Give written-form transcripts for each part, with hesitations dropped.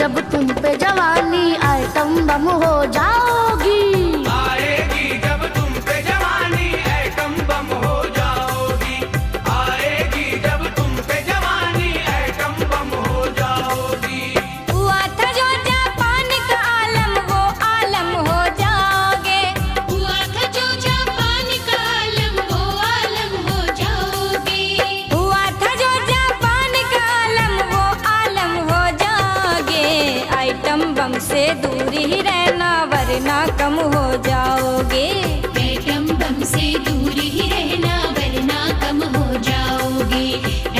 जब तुम पे जवानी आइटम बम हो जाओगी। आएगी जब तुम पे जवानी एटम बम हो जाओगी। आएगी जब तुम पे जवानी एटम बम हो जाओगी। हुआ था जो जापान का आलम वो आलम हो जाओगे। हुआ था जो जापान का आलम वो आलम हो जाओगे। हुआ था जो जापान का आलम वो आलम हो जाओगे। आइटम बम से दूर ही रहना वरना कम हो जाओगे। एटम बम से दूर ही रहना वरना कम हो जाओगे।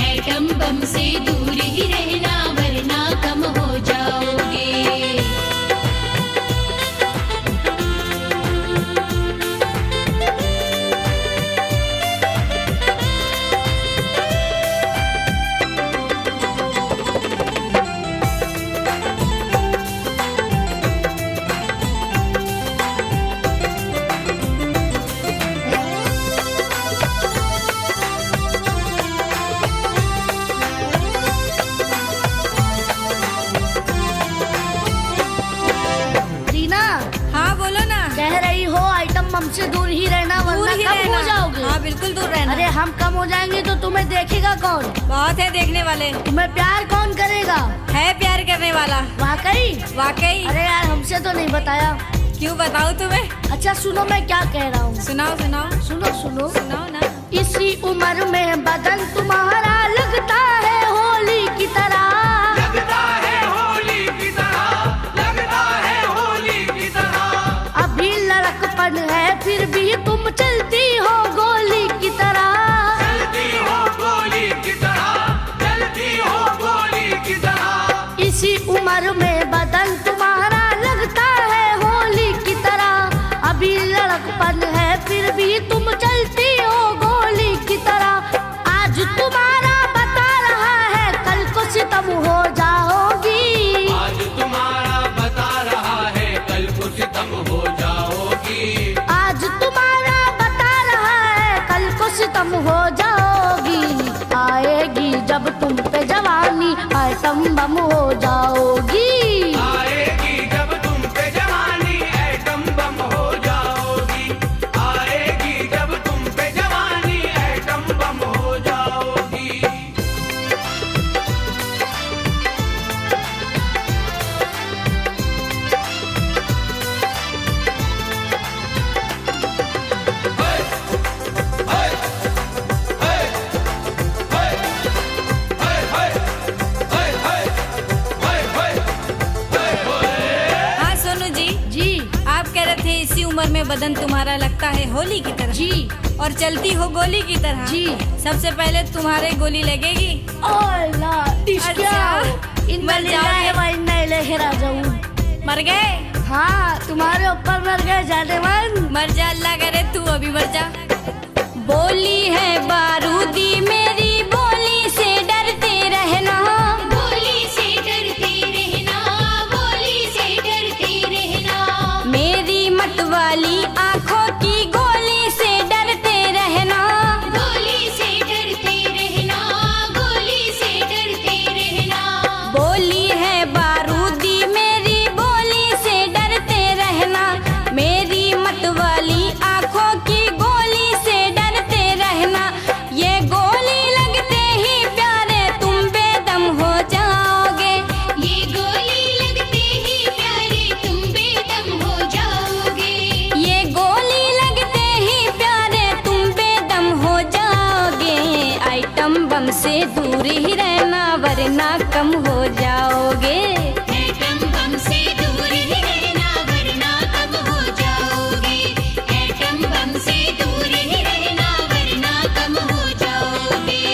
एटम बम से दूर ही रहना वरना कम हो जाओगे। रीना, हाँ बोलो ना। कह रही हो आइटम बम से दूर ही रहना दूर वरना ही कम हो रहना। जाओगे। हाँ बिल्कुल दूर रहना। अरे हम कम हो जाएंगे तो तुम्हें देखेगा कौन? बहुत है देखने वाले। तुम्हें प्यार कौन करेगा? है प्यार करने वाला। वाकई? वाकई। अरे यार हमसे तो नहीं बताया। क्यों बताऊँ तुम्हें? अच्छा सुनो मैं क्या कह रहा हूँ। सुनाओ सुनाओ सुनो सुनो। सुनाओ ना। इसी उम्र में बदन तुम्हारा लगता है होली की तरह। लगता है होली की तरह। लगता है होली की तरह। अभी लड़कपन है फिर भी तुम चलती हो गोली की तरह। चलती हो गोली की तरह। चलती हो गोली की तरह। इसी उम्र में बदन तुम्हारा लगता है होली की तरह। अभी लड़कपन है फिर भी तुम चलती हो गोली की तरह। आज तुम्हारा बता रहा है कल को सितम हो जाओगी। आज तुम्हारा बता रहा है कल को सितम हो जाओगी। आज तुम्हारा बता रहा है कल को सितम हो जाओगी। आएगी जब तुम पे जवानी आइटम बम हो जाओगी। आएगी जब तुम पे जवानी एटम बम हो जाओगी। आएगी जब तुम पे जवानी एटम बम हो जाओगी। हाँ सोनू जी। जी आप कह रहे थे इसी उम्र में बदन तुम्हारा लगता है होली की तरह। जी और चलती हो गोली की तरह। जी। सबसे पहले तुम्हारे गोली लगेगी। ओला अच्छा। इन मर जाओगे। वही लेके जाऊं। मर गए। हाँ तुम्हारे ऊपर मर गए जाने मन। मर जा अल्लाह करे तू अभी मर जा। बोली है बारूदी मेरी बोली से डरते रहना। बोली से डरते रहना। बोली से डरते रहना। मेरी मतवाली आंखों की गोली से डरते रहना। गोली से डरते रहना। गोली से डरते रहना। बोली है बारूदी मेरी बोली से डरते रहना। मेरी मतवाली आंखों की गोली से डरते रहना। ये गोली लगते ही प्यारे तुम बेदम हो जाओगे। ये गोली लगते ही प्यारे तुम बेदम हो जाओगे। ये गोली लगते ही प्यारे तुम बेदम हो जाओगे। आइटम बम से दूर ही रहना वरना कम हो जाओगे। एटम बम से दूर ही रहना वरना कम हो जाओगे। एटम बम से दूर ही रहना वरना कम हो जाओगे।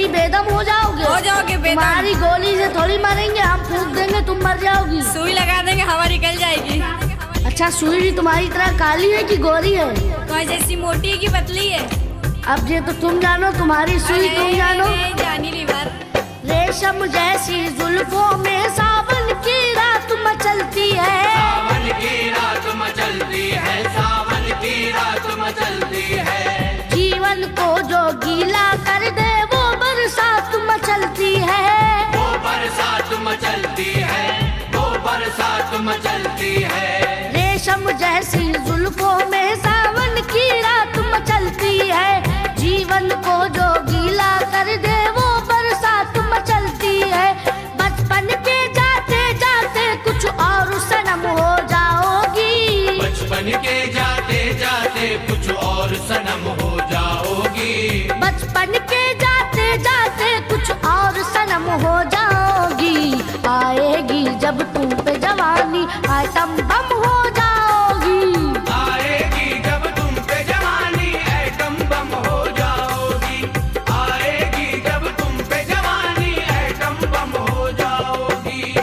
ही बेदम हो जाओगे। हो जाओगे बेदम। तुम्हारी गोली से थोड़ी मरेंगे, हम फूंक देंगे तुम मर जाओगी। सुई लगा देंगे, हवा निकल जाएगी। अच्छा, सुई भी तुम्हारी तरह काली है कि गोरी है? तो जैसी मोटी है कि पतली है? अब ये तो तुम जानो, तुम्हारी सुई तुम जानो। जानी नहीं बात। रेशम जैसी जुल्फों में सावन की रात मचलती है। सावन की रात मचलती है, सावन की रात मचलती है। जीवन को जो गीला कर दे वो बरसात मचलती है। वो बरसात मचलती है, वो बरसात मचलती है। रेशम जैसी जुल्फों में सावन की रात मचलती है। जीवन को जो गीला कर दे वो बरसात मचलती है। बचपन के जाते जाते कुछ और सनम हो जाओगी। बचपन के जाते जाते कुछ और सनम हो जाओगी। बचपन के जाते जाते कुछ और सनम हो जाओगी। आएगी जब तुम पे जवानी, आइटम बम हो जाओगी। आएगी जब तुम पे जवानी, एटम बम हो जाओगी। आएगी जब तुम पे जवानी, एटम बम हो जाओगी।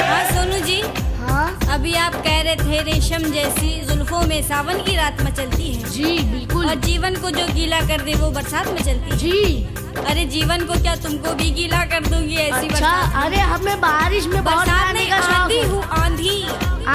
हाँ सोनू जी, हाँ अभी आप कह रहे थे रेशम जैसी जुल्फों में सावन की रात मचलती है, जी बिल्कुल। और जीवन को जो गीला कर दे वो बरसात मचलती है। जी अरे जीवन को क्या तुमको भी गीला कर दूंगी ऐसी अच्छा, बरसात? अरे हमें बारिश में बहुत बरसात नहाने नहीं, का शौक आंधी है। हूँ आंधी।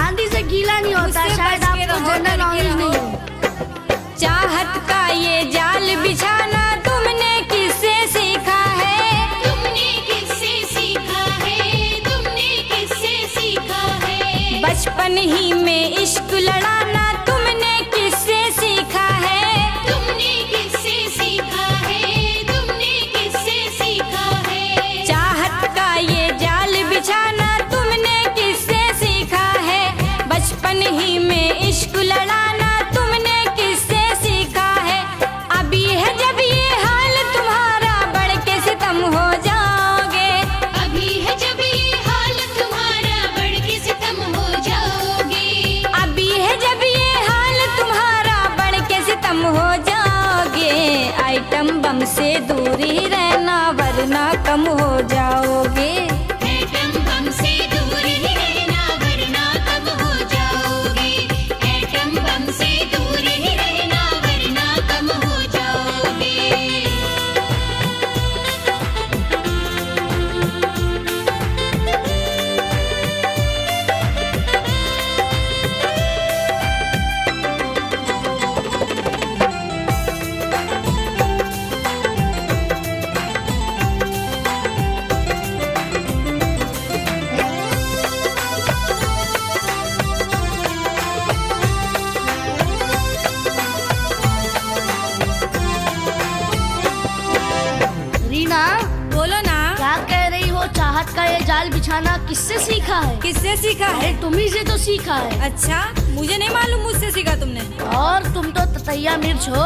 आंधी से गीला नहीं होता, उससे शायद बच के आपको रहो, जनरल डर के नॉलेज नहीं रहो। है। चाहत का ये जाल बिछाना तुमने किससे सीखा है? तुमने किससे सीखा है? तुमने किससे सीखा है? बचपन ही में इश्क लड़ाना तुमने किससे सीखा है? तुमने किससे सीखा है? तुमने किससे सीखा है? चाहत का ये जाल बिछाना तुमने किससे सीखा है? बचपन ही में इश्क लड़ाना तुमने किससे सीखा है? अभी है जब ये हाल तुम्हारा बढ़ के सितम हो जाओगे। अभी है जब ये हाल तुम्हारा बढ़ के सितम हो जाओगे। अभी है जब ये हाल तुम्हारा बढ़ के सितम हो जाओगे। आइटम बम से दूर ही रहना वरना कम हो जाओगे। एटम बम से दूर ही रहना वरना कम हो जाओगे। एटम बम से दूर ही रहना वरना कम हो जाओगे। रीना, बोलो ना, क्या कह रही हो? चाहत का ये जाल बिछाना किससे सीखा है? किससे सीखा है? अरे तुम्ही से तो सीखा है। अच्छा, मुझे नहीं मालूम मुझसे सीखा तुमने। और तुम तो ततैया मिर्च हो।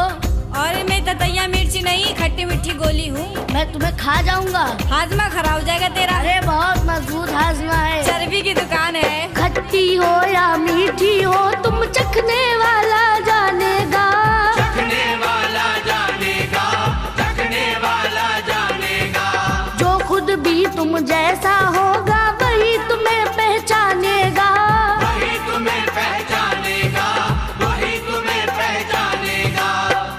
और मैं ततैया मिर्ची नहीं, खट्टी मीठी गोली हूँ। मैं तुम्हें खा जाऊंगा। हाजमा खराब हो जाएगा तेरा। अरे बहुत मजबूत हाजमा है। चर्बी की दुकान है। खट्टी हो या मीठी हो तुम चखने वाला जानेगा। चखने वाला जानेगा, चखने वाला जानेगा। जो खुद भी तुम जैसा होगा वही तुम्हें पहचानेगा। वही तुम्हें पहचानेगा, वही तुम्हें पहचानेगा।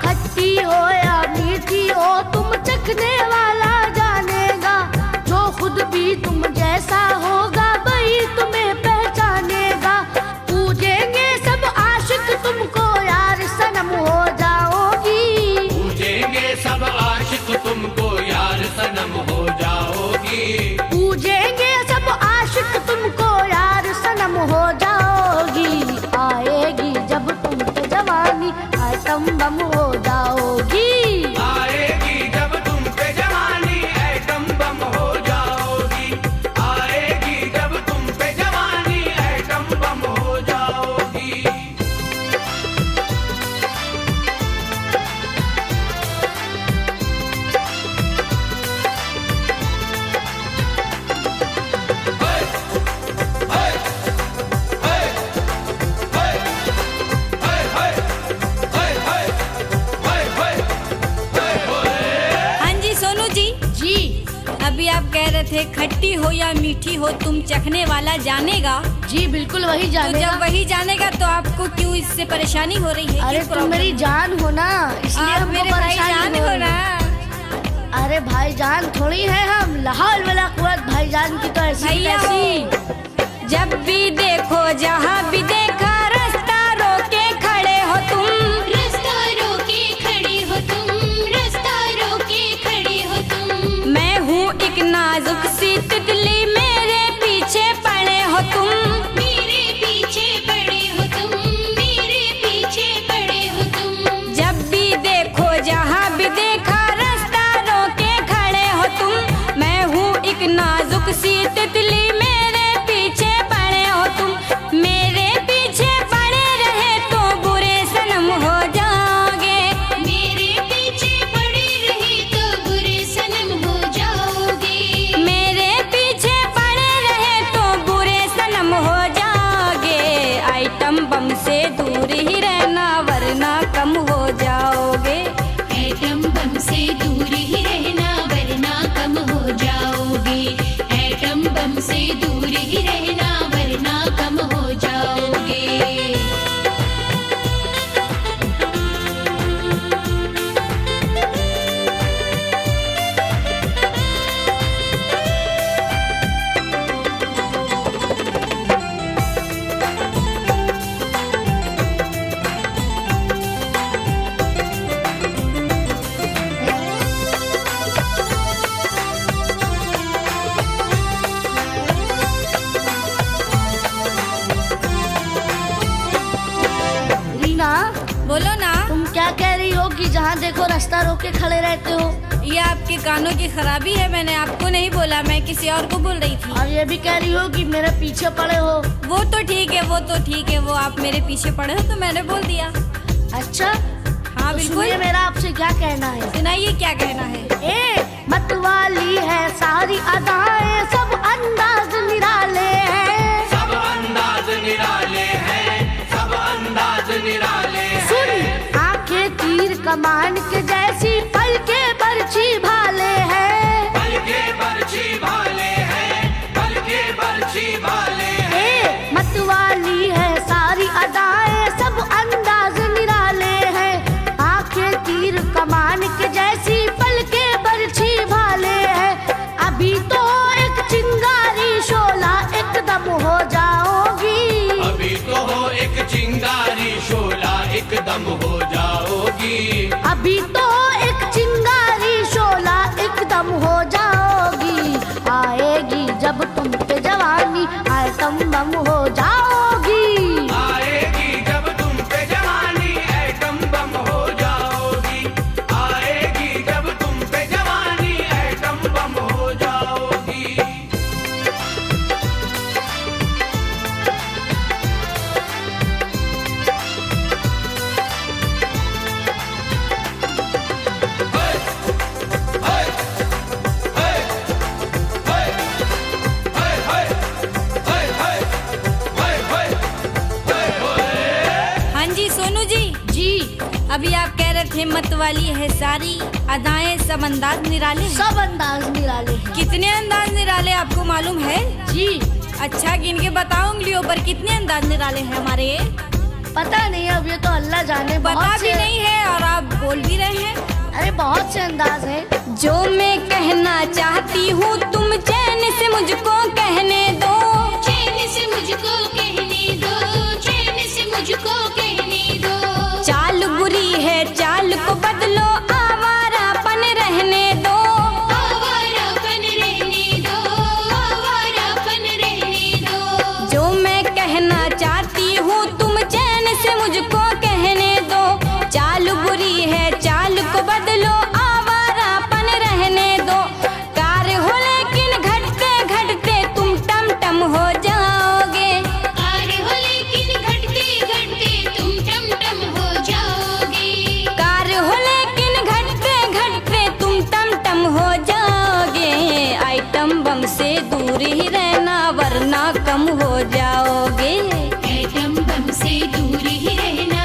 खट्टी हो या मीठी हो तुम चखने वाला जानेगा। जो खुद भी तुम जैसा होगा वही तुम्हें पहचानेगा। पूजेंगे सब आशिक तुमको थे, खट्टी हो या मीठी हो तुम चखने वाला जानेगा। जी बिल्कुल वही तो जानेगा। जब वही जानेगा तो आपको क्यों इससे परेशानी हो रही है? अरे क्यों तुम प्रॉब्लम मेरी है? जान हो ना, इसलिए आप हमको मेरे परेशानी भाईजान हो हो रही ना। है। अरे भाईजान थोड़ी है हम, लाहौल वाला कुवत भाईजान की तो ऐसी भैया ऐसी। जब भी देखो जहाँ भी देखा रास्ता रोके खड़े हो तुम। रास्ता रोके खड़े हो तुम, रास्ता रोके खड़े हो तुम। मैं हूँ एक नाजुक सी तितली, मेरे पीछे पड़े हो तुम। मेरे पीछे पड़े हो तुम, मेरे पीछे पड़े हो तुम। जब भी देखो जहाँ भी देखा रास्ता रोके खड़े हो तुम। मैं हूँ एक नाजुक सी तितली, मेरे पीछे पड़े हो तुम। मेरे पीछे पड़े रहे तो बुरे सनम हो जाओगे। मेरे पीछे पड़े रहे तो बुरे सनम हो जाओगे। मेरे पीछे पड़े रहे तो बुरे सनम हो जाओगे। आइटम बम से दूर ही रहना वरना कम हो जाओगे। एटम बम से दूर ही रहना वरना कम हो जाओगे। एटम बम से दूर ही रहना वरना कम हो जाओगे। रीना बोलो ना। तुम क्या कह रही हो कि जहाँ देखो रास्ता रोके खड़े रहते हो? ये आपके कानों की खराबी है, मैंने आपको नहीं बोला, मैं किसी और को बोल रही थी। और ये भी कह रही हो कि मेरे पीछे पड़े हो। वो तो ठीक है, वो तो ठीक है, वो आप मेरे पीछे पड़े हो तो मैंने बोल दिया। अच्छा हाँ तो बिल्कुल। सुनिए मेरा आपसे क्या कहना है। सुनाइए क्या कहना है। मत वाली है सारी अदाएं, सब अंदाज निराले हैं। सब अंदाज निराले हैं, सब अंदाज निराले हैं। सुन आंखें तीर कमान के जैसी, पल के बरछी भाले हैं। पल के बरछी भाले हैं, पल के बरछी भाले हैं। मत वाली है सारी अदाएं, सब अंदाज निराले हैं। आंखें तीर कमान के जैसी, पल के बरछी भाले हैं। अभी तो एक चिंगारी शोला एकदम हो जाओगी। अभी तो हो एक चिंगारी शोला एकदम हो जाओगी। अभी तो एक चिंगारी शोला एकदम हो जाओगी। आएगी जब तुम पे जवानी, आइटम बम हो जाओगी। आएगी जब तुम पे जवानी, एटम बम हो जाओगी। आएगी जब तुम पे जवानी, एटम बम हो जाओगी। हाँ जी सोनू जी। जी अभी आप कह रहे थे मत वाली है सारी अदाएं, सब अंदाज निराले हैं। सब अंदाज निराले हैं। कितने अंदाज निराले आपको मालूम है? जी अच्छा गिन के बताओ उंगलियों पर कितने अंदाज निराले हैं हमारे। पता नहीं, अब ये तो अल्लाह जाने। पता बहुत भी से, नहीं है और आप बोल भी रहे हैं। अरे बहुत से अंदाज है। जो मैं कहना चाहती हूँ तुम चैन से मुझको कहने दो। चैन से मुझको कहने दो, चैन से मुझको कहने दो। चाल बुरी है चाल को बदलो, आवारापन रहने दो। आवारापन रहने दो, आवारापन रहने दो। जो मैं कहना चाहती हूँ तुम चैन से मुझको कहने दो। चाल बुरी है चाल को बदलो, आवारापन रहने दो। कार हो लेकिन घटते घटते तुम टम टम हो जाओगे। कार हो लेकिन घटते घटते तुम टम टम हो जाओगे। कार हो लेकिन घटते घटते तुम टम टम हो जाओगे। आइटम बम से दूर ही रहना वरना कम हो जाओगे। एटम बम से दूर ही रहना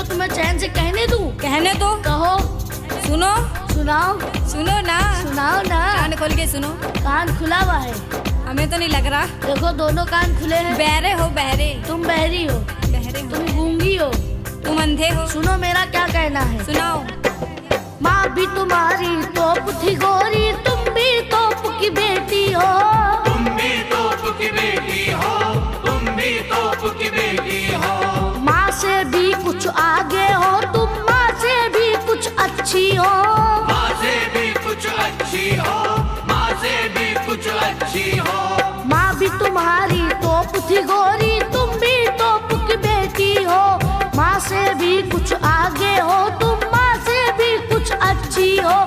तुम्हें चैन से कहने दूं? कहने दो। कहो। सुनो। सुनाओ। सुनो ना। सुनाओ ना। कान खोल के सुनो। कान खुला हुआ है। हमें तो नहीं लग रहा। देखो दोनों कान खुले हैं। बहरे हो बहरे। तुम बहरी हो। बहरे हो। तुम गूंगी हो। तुम अंधे हो। सुनो मेरा क्या कहना है। सुनाओ। माँ भी तुम्हारी तोप थी गोरी, तुम भी तोप की बेटी हो। तुम भी तोप की बेटी हो, तुम भी तोप की बेटी हो। माँ से भी कुछ आगे हो तुम, माँ से भी कुछ अच्छी हो। माँ से भी कुछ अच्छी हो, माँ से भी कुछ अच्छी हो। माँ भी तुम्हारी तोप थी गोरी, तुम भी तोप की बेटी हो। माँ से भी कुछ आगे हो तुम, माँ से भी कुछ अच्छी हो।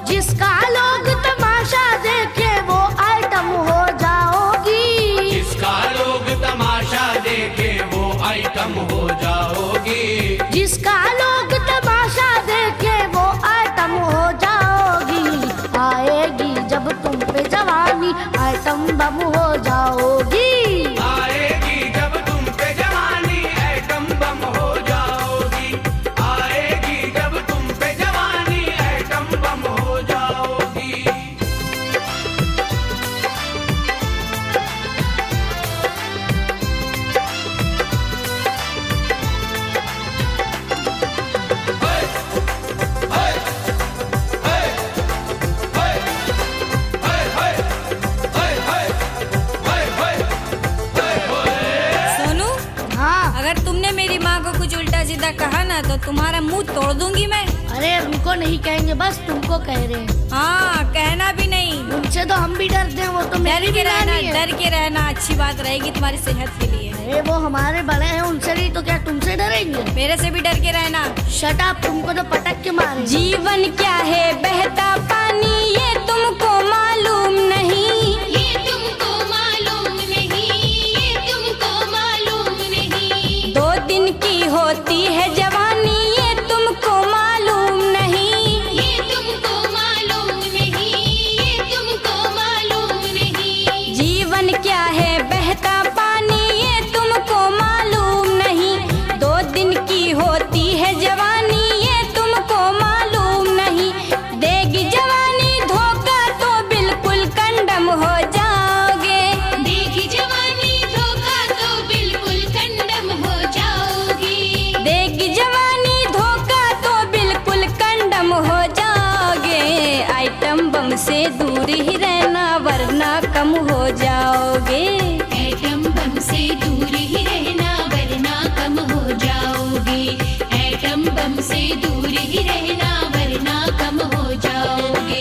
जिसका लोग तमाशा देखे वो आइटम हो जाओगी। जिसका लोग तमाशा देखे वो आइटम हो जाओगी। जिसका लोग तमाशा देखे वो आइटम हो जाओगी। आएगी जब तुम पे जवानी, आइटम बम हो जाओगी। आएगी जब तुम पे जवानी, एटम बम हो जाओगी। आएगी जब तुम पे जवानी, एटम बम हो जाओगी। सोनू, हाँ। अगर तुमने मेरी माँ को कुछ उल्टा सीधा कहा ना तो तुम्हारा मुंह तोड़ दूंगी मैं। अरे उनको नहीं कहेंगे, बस तुमको कह रहे हैं। हाँ, कहना भी नहीं। उनसे तो हम भी डरते हैं, वो तो डर मेरी के भी रहना, रानी है। डर के रहना अच्छी बात रहेगी तुम्हारी सेहत के लिए। अरे वो हमारे बड़े हैं, उनसे नहीं तो क्या तुमसे डरेंगे। मेरे से भी डर के रहना। शट अप, तुमको तो पटक के मारे। जीवन क्या है बहता पानी, ये तुमको मालूम नहीं। ये तुमको मालूम नहीं, ये तुमको मालूम नहीं। 2 दिन की होती है जवानी, ये तुमको मालूम नहीं। ये तुमको मालूम नहीं, ये तुमको मालूम नहीं। जीवन क्या है बहता पानी, ये तुमको मालूम नहीं। 2 दिन की होती है जवानी, ये तुमको मालूम नहीं। देगी जवानी धोखा तो बिल्कुल कंडम हो जाओगे। देखी जवानी धोखा तो बिल्कुल कंडम हो जाओगी। देगी जवानी धोखा तो बिल्कुल कंडम हो जाओगे। आइटम बम से दूर ही रहना वरना कम हो जाओगे। एटम बम से दूर ही रहना वरना कम हो जाओगे। एटम बम से दूर ही रहना वरना कम हो जाओगे।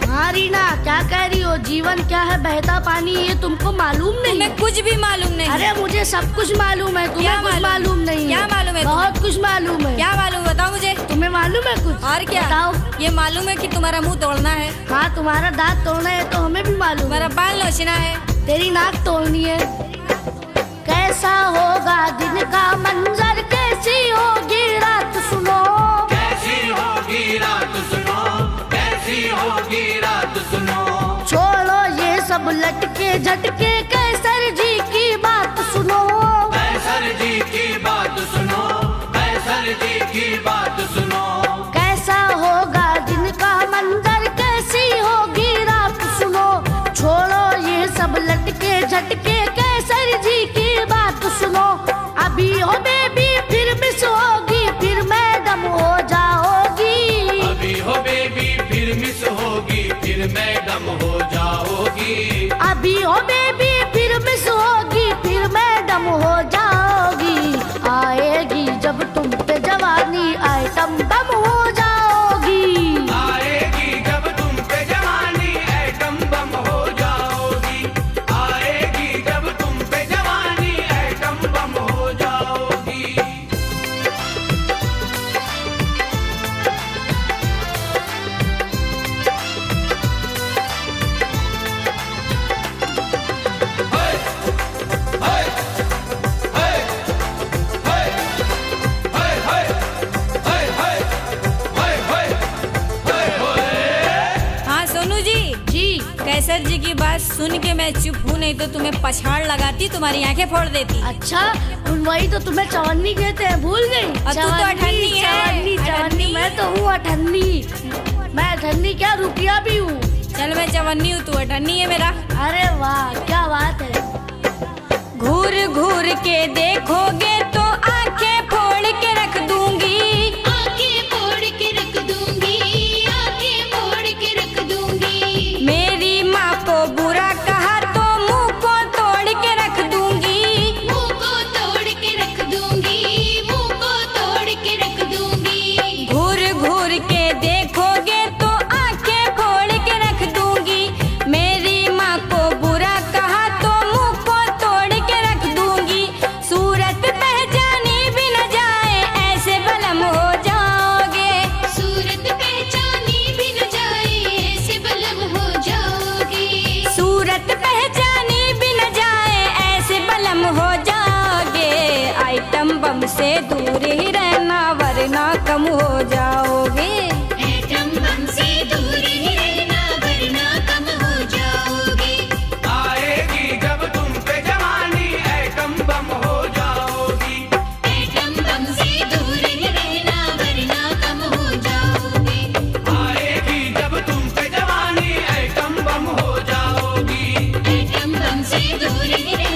हाँ रीना, क्या कह रही हो? जीवन क्या है बहता पानी, ये तुमको मालूम नहीं? तुम्हें कुछ भी मालूम नहीं। अरे मुझे सब कुछ मालूम है, तुम्हें क्या कुछ मालूम? मालूम नहीं है। क्या मालूम है तुम्हें? बहुत कुछ मालूम है। क्या मालूम बताओ मुझे। तुम्हें मालूम है कुछ? और क्या बताओ। ये मालूम है कि तुम्हारा मुंह तोड़ना है, हाँ, तुम्हारा दांत तोड़ना है तो हमें भी मालूम तुम्हारा है। बाल नोचना है। तेरी नाक तोड़नी है। कैसा होगा दिन का मंजर, कैसी होगी रात सुनो। कैसी होगी रात सुनो, कैसी होगी रात सुनो। छोड़ो ये सब लटके झटके, कैसर जी की बात सुनो। कैसर जी की बात सुनो, कैसर जी की बात सुनो। कैसा होगा दिन का मंजर, कैसी होगी रात सुनो। छोड़ो ये सब लटके झटके, कैसर जी की बात सुनो। अभी हो बेबी फिर मिस होगी, फिर मैडम हो जाओगी। अभी हो बेबी फिर मिस होगी, फिर मैडम हो जाओगी। अभी हो बेबी फिर मिस होगी, फिर मैडम हो जाओगी। आएगी जब तुम पे जवानी, आइटम बम हो जाओगी। आएगी जब तुम पे जवानी, एटम बम हो जाओगी। आएगी जब तुम पे जवानी, एटम बम हो जाओगी। प्रोफेसर जी की बात सुन के मैं चुप हूँ, नहीं तो तुम्हें पछाड़ लगाती, तुम्हारी आंखें फोड़ देती। अच्छा वही तो तुम्हें चवन्नी कहते हैं, भूल गई? और तू तो अठन्नी है। चवन्नी चवन्नी मैं तो हूँ अठन्नी। मैं अठन्नी क्या रुपया भी हूँ। चल मैं चवन्नी हूँ, तू अठन्नी है मेरा। अरे वाह क्या बात है। घूर घूर के देखोगे तो आंखें फोड़ के रख दूंगी, आंखें फोड़ के रख दूंगी, आंखें फोड़ के रख दूंगी। मेरी माँ को बुरा कहा तो मुंह को तोड़ के रख दूंगी, मुंह को तोड़ के रख दूंगी, मुंह को तोड़ के रख दूंगी। घूर घूर के देखोगे तो आंखें फोड़ के रख दूंगी, मेरी माँ को बुरा कहा तो मुंह को तोड़ के रख दूंगी। सूरत पहचानी भी न जाए ऐसे बलम हो जाओगे, सूरत पहचानी भी न जाए ऐसे बलम हो जाओगे। सूरत पहचानी भी न जाए ऐसे बलम हो जाओगे। आइटम बम से दूर ही रहना वरना कम हो जाओगे। एटम बम से दूर ही रहना वरना कम हो जाओगे। आएगी जब तुम पे जवानी एटम बम हो जाओगी। एटम बम से दूर ही रहना वरना कम हो जाओगे। आएगी जब तुम पे जवानी एटम बम हो जाओगी। एटम बम से दूर ही रहना